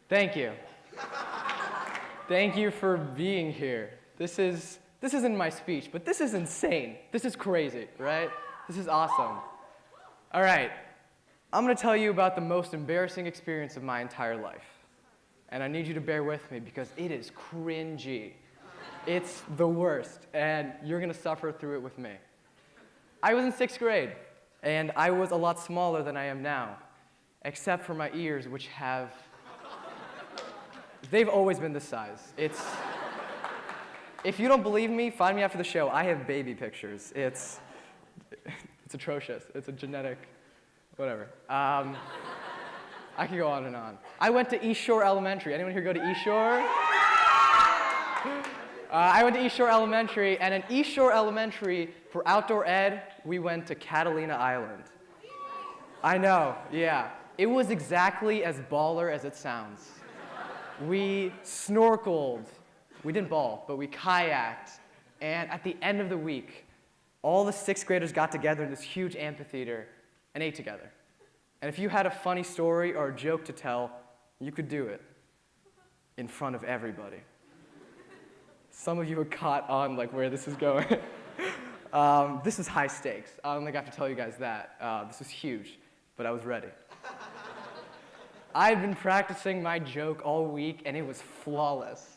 Thank you. Thank you for being here. This isn't my speech, but this is insane. This is crazy, right? This is awesome. All right, I'm gonna tell you about the most embarrassing experience of my entire life. And I need you to bear with me because it is cringy. It's the worst, and you're gonna suffer through it with me. I was in 6th grade, and I was a lot smaller than I am now, except for my ears, which they've always been this size. If you don't believe me, find me after the show. I have baby pictures. It's atrocious. It's a genetic, whatever. I could go on and on. I went to East Shore Elementary. Anyone here go to East Shore? I went to East Shore Elementary, and in East Shore Elementary, for outdoor ed, we went to Catalina Island. I know, yeah. It was exactly as baller as it sounds. We snorkeled. We didn't ball, but we kayaked. And at the end of the week, all the 6th graders got together in this huge amphitheater and ate together. And if you had a funny story or a joke to tell, you could do it in front of everybody. Some of you have caught on like where this is going. This is high stakes. I don't think I have to tell you guys that. This was huge, but I was ready. I had been practicing my joke all week, and it was flawless.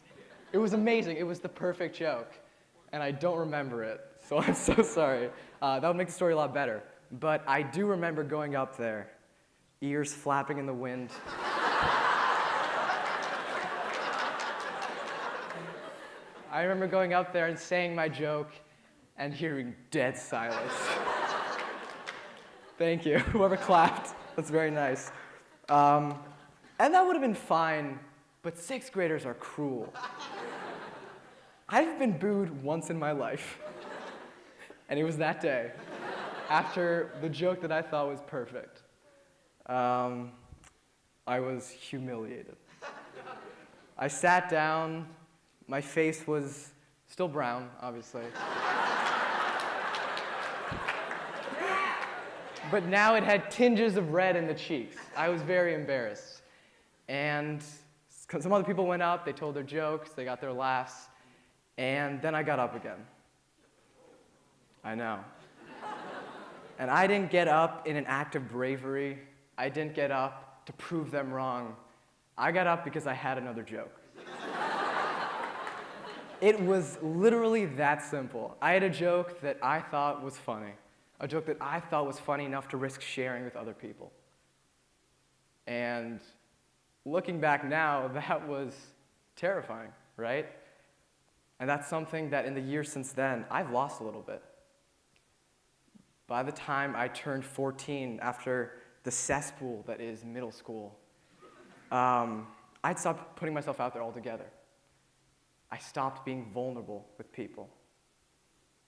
It was amazing. It was the perfect joke, and I don't remember it, so I'm so sorry. That would make the story a lot better. But I do remember going up there, ears flapping in the wind. I remember going up there and saying my joke and hearing dead silence. Thank you, whoever clapped. That's very nice. And that would have been fine, but 6th graders are cruel. I've been booed once in my life, and it was that day, after the joke that I thought was perfect. I was humiliated. I sat down. My face was still brown, obviously. But now it had tinges of red in the cheeks. I was very embarrassed. And some other people went up, they told their jokes, they got their laughs, and then I got up again. I know. And I didn't get up in an act of bravery. I didn't get up to prove them wrong. I got up because I had another joke. It was literally that simple. I had a joke that I thought was funny, a joke that I thought was funny enough to risk sharing with other people. And looking back now, that was terrifying, right? And that's something that in the years since then, I've lost a little bit. By the time I turned 14, after the cesspool that is middle school, I'd stopped putting myself out there altogether. I stopped being vulnerable with people.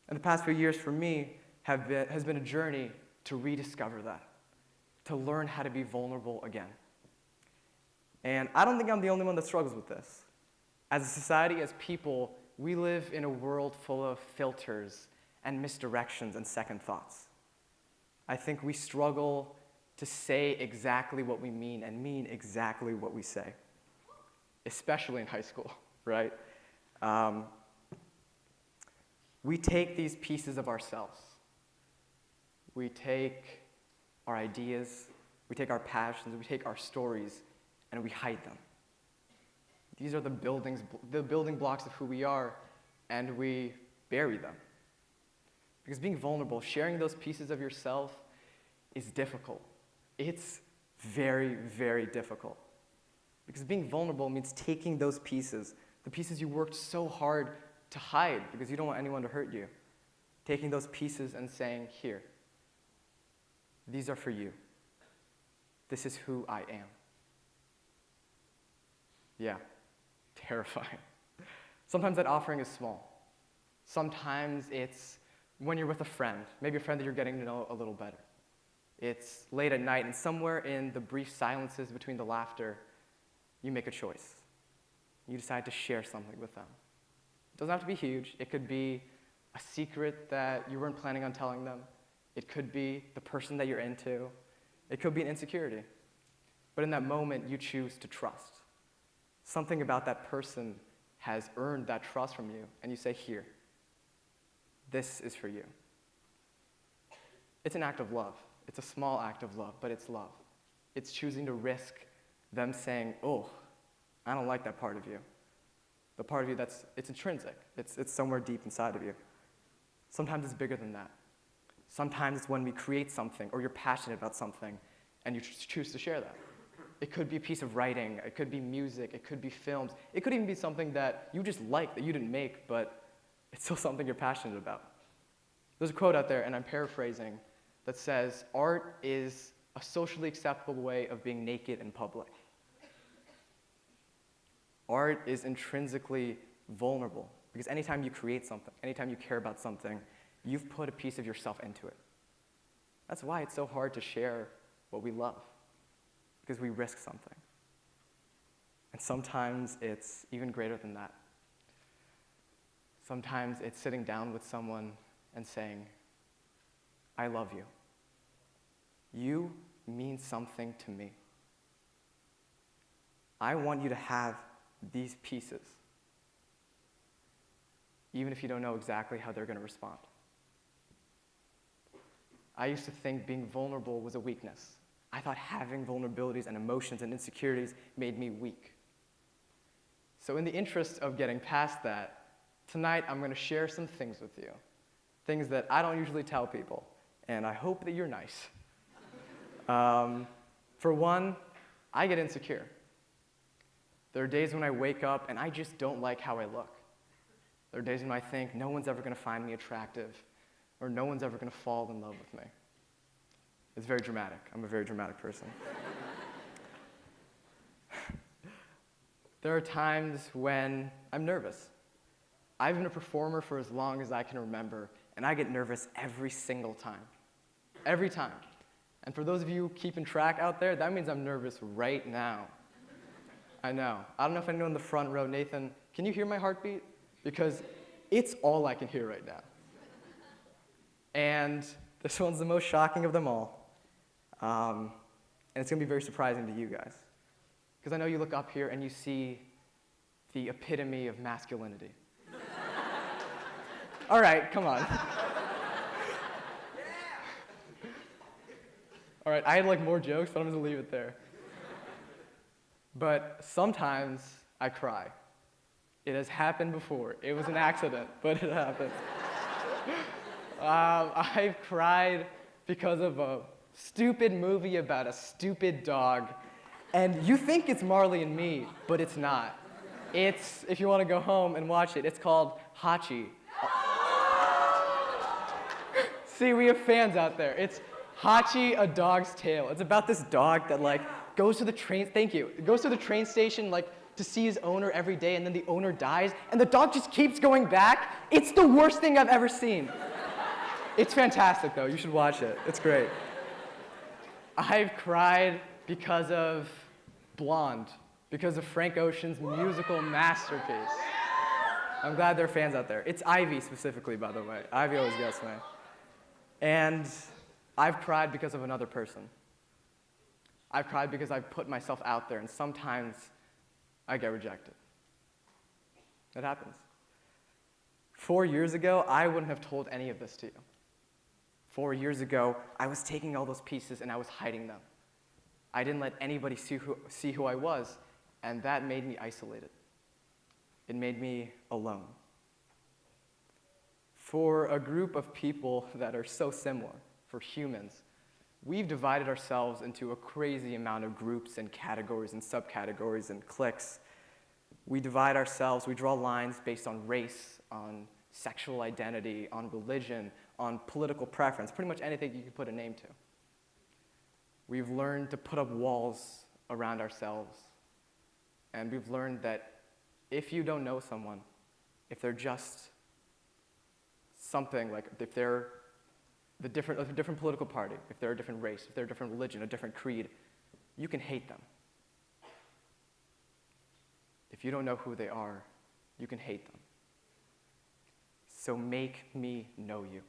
And the past few years for me has been a journey to rediscover that, to learn how to be vulnerable again. And I don't think I'm the only one that struggles with this. As a society, as people, we live in a world full of filters and misdirections and second thoughts. I think we struggle to say exactly what we mean and mean exactly what we say, especially in high school, right? We take these pieces of ourselves. We take our ideas, we take our passions, we take our stories, and we hide them. These are the building blocks of who we are, and we bury them. Because being vulnerable, sharing those pieces of yourself is difficult. It's very, very difficult. Because being vulnerable means taking those pieces, the pieces you worked so hard to hide because you don't want anyone to hurt you, taking those pieces and saying, here, these are for you. This is who I am. Yeah, terrifying. Sometimes that offering is small. Sometimes it's when you're with a friend, maybe a friend that you're getting to know a little better. It's late at night, and somewhere in the brief silences between the laughter, you make a choice. You decide to share something with them. It doesn't have to be huge. It could be a secret that you weren't planning on telling them. It could be the person that you're into. It could be an insecurity. But in that moment, you choose to trust. Something about that person has earned that trust from you, and you say, here, this is for you. It's an act of love. It's a small act of love, but it's love. It's choosing to risk them saying, oh, I don't like that part of you. The part of you it's intrinsic. It's somewhere deep inside of you. Sometimes it's bigger than that. Sometimes it's when we create something or you're passionate about something and you choose to share that. It could be a piece of writing, it could be music, it could be films, it could even be something that you just like that you didn't make, but it's still something you're passionate about. There's a quote out there, and I'm paraphrasing, that says, art is a socially acceptable way of being naked in public. Art is intrinsically vulnerable, because anytime you create something, anytime you care about something, you've put a piece of yourself into it. That's why it's so hard to share what we love, because we risk something. And sometimes it's even greater than that. Sometimes it's sitting down with someone and saying, I love you. You mean something to me. I want you to have these pieces, even if you don't know exactly how they're going to respond. I used to think being vulnerable was a weakness. I thought having vulnerabilities and emotions and insecurities made me weak. So in the interest of getting past that, tonight I'm going to share some things with you. Things that I don't usually tell people, and I hope that you're nice. For one, I get insecure. There are days when I wake up and I just don't like how I look. There are days when I think no one's ever going to find me attractive, or no one's ever going to fall in love with me. It's very dramatic. I'm a very dramatic person. There are times when I'm nervous. I've been a performer for as long as I can remember, and I get nervous every single time. Every time. And for those of you keeping track out there, that means I'm nervous right now. I know. I don't know if anyone in the front row, Nathan, can you hear my heartbeat? Because it's all I can hear right now. And this one's the most shocking of them all. And it's going to be very surprising to you guys. Because I know you look up here and you see the epitome of masculinity. All right, come on. All right, I had like more jokes, but I'm just going to leave it there. But sometimes I cry. It has happened before. It was an accident, but it happened. I've cried because of a stupid movie about a stupid dog. And you think it's Marley and Me, but it's not. It's, if you want to go home and watch it, it's called Hachi. See, we have fans out there. It's Hachi, A Dog's Tale. It's about this dog that goes to the train, thank you, it goes to the train station to see his owner every day, and then the owner dies, and the dog just keeps going back. It's the worst thing I've ever seen. It's fantastic, though. You should watch it. It's great. I've cried because of Blonde, because of Frank Ocean's musical masterpiece. I'm glad there are fans out there. It's Ivy specifically, by the way. Ivy always gets me. And I've cried because of another person. I've cried because I've put myself out there, and sometimes I get rejected. It happens. 4 years ago, I wouldn't have told any of this to you. 4 years ago, I was taking all those pieces and I was hiding them. I didn't let anybody see who I was, and that made me isolated. It made me alone. For a group of people that are so similar, for humans, we've divided ourselves into a crazy amount of groups and categories and subcategories and cliques. We divide ourselves, we draw lines based on race, on sexual identity, on religion, on political preference, pretty much anything you can put a name to. We've learned to put up walls around ourselves, and we've learned that if you don't know someone, if they're just something, if they're a different political party, if they're a different race, if they're a different religion, a different creed, you can hate them. If you don't know who they are, you can hate them. So make me know you.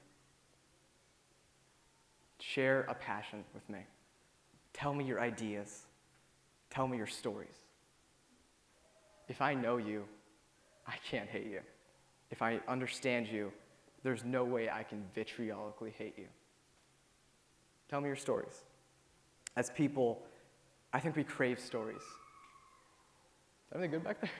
Share a passion with me. Tell me your ideas. Tell me your stories. if I know you, I can't hate you. If I understand you, there's no way I can vitriolically hate you. Tell me your stories. As people, I think we crave stories. Is everything good back there?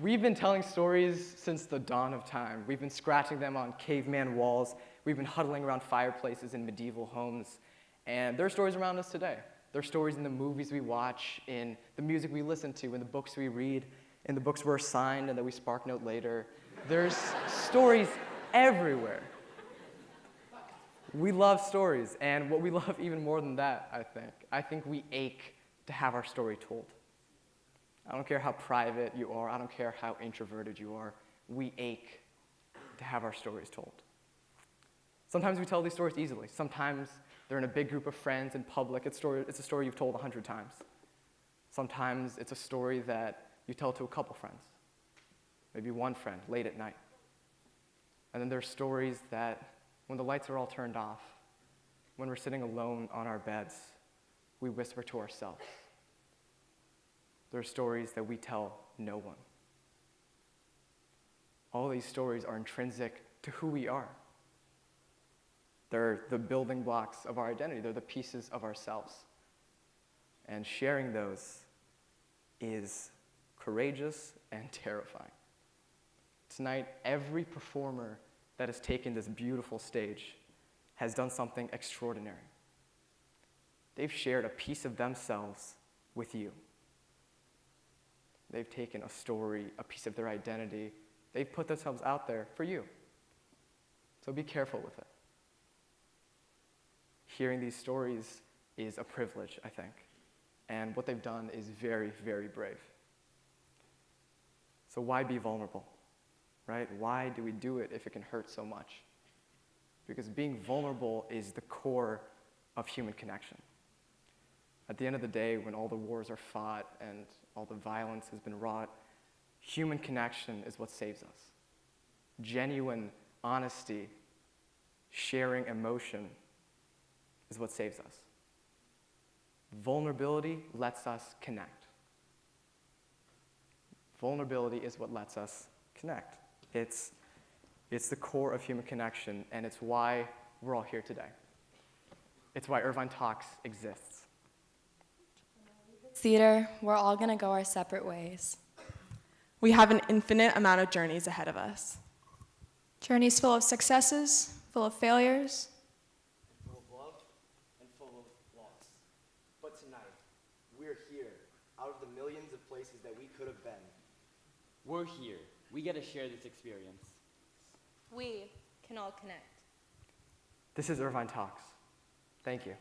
We've been telling stories since the dawn of time. We've been scratching them on caveman walls. We've been huddling around fireplaces in medieval homes. And there are stories around us today. There are stories in the movies we watch, in the music we listen to, in the books we read, in the books we're assigned and that we spark note later. There's stories everywhere. We love stories, and what we love even more than that, I think we ache to have our story told. I don't care how private you are, I don't care how introverted you are, we ache to have our stories told. Sometimes we tell these stories easily. Sometimes they're in a big group of friends in public. It's a story you've told 100 times. Sometimes it's a story that you tell to a couple friends, maybe one friend, late at night. And then there's stories that when the lights are all turned off, when we're sitting alone on our beds, we whisper to ourselves. There are stories that we tell no one. All these stories are intrinsic to who we are. They're the building blocks of our identity. They're the pieces of ourselves. And sharing those is courageous and terrifying. Tonight, every performer that has taken this beautiful stage has done something extraordinary. They've shared a piece of themselves with you. They've taken a story, a piece of their identity. They've put themselves out there for you. So be careful with it. Hearing these stories is a privilege, I think. And what they've done is very, very brave. So why be vulnerable, right? Why do we do it if it can hurt so much? Because being vulnerable is the core of human connection. At the end of the day, when all the wars are fought and all the violence has been wrought, human connection is what saves us. Genuine honesty, sharing emotion is what saves us. Vulnerability lets us connect. Vulnerability is what lets us connect. It's the core of human connection, and it's why we're all here today. It's why Irvine Talks exists. Theater, we're all going to go our separate ways. We have an infinite amount of journeys ahead of us. Journeys full of successes, full of failures. Full of love and full of loss. But tonight, we're here, out of the millions of places that we could have been. We're here. We get to share this experience. We can all connect. This is Irvine Talks. Thank you.